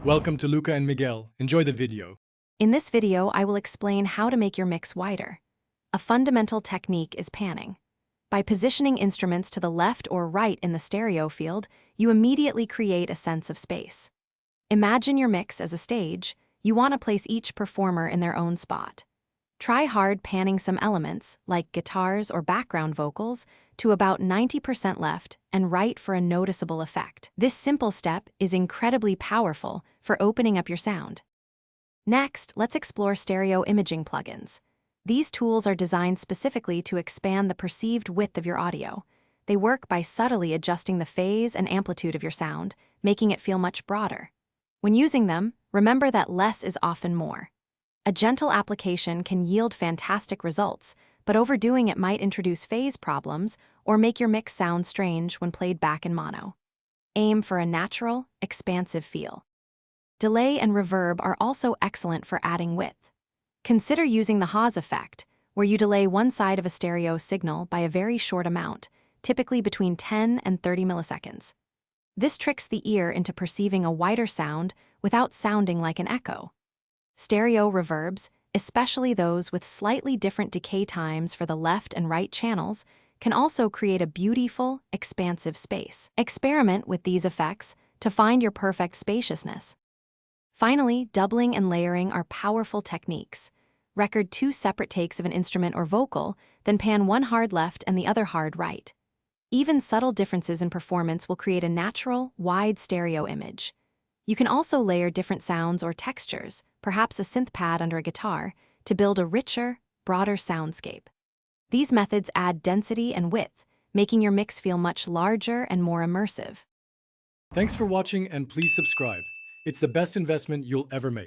Welcome to Luca and Miguel. Enjoy the video. In this video, I will explain how to make your mix wider. A fundamental technique is panning. By positioning instruments to the left or right in the stereo field, you immediately create a sense of space. Imagine your mix as a stage. You want to place each performer in their own spot. Try hard panning some elements, like guitars or background vocals, to about 90% left and right for a noticeable effect. This simple step is incredibly powerful for opening up your sound. Next, let's explore stereo imaging plugins. These tools are designed specifically to expand the perceived width of your audio. They work by subtly adjusting the phase and amplitude of your sound, making it feel much broader. When using them, remember that less is often more. A gentle application can yield fantastic results, but overdoing it might introduce phase problems or make your mix sound strange when played back in mono. Aim for a natural, expansive feel. Delay and reverb are also excellent for adding width. Consider using the Haas effect, where you delay one side of a stereo signal by a very short amount, typically between 10 and 30 milliseconds. This tricks the ear into perceiving a wider sound without sounding like an echo. Stereo reverbs, especially those with slightly different decay times for the left and right channels, can also create a beautiful, expansive space. Experiment with these effects to find your perfect spaciousness. Finally, doubling and layering are powerful techniques. Record two separate takes of an instrument or vocal, then pan one hard left and the other hard right. Even subtle differences in performance will create a natural, wide stereo image. You can also layer different sounds or textures, perhaps a synth pad under a guitar, to build a richer, broader soundscape. These methods add density and width, making your mix feel much larger and more immersive. Thanks for watching and please subscribe. It's the best investment you'll ever make.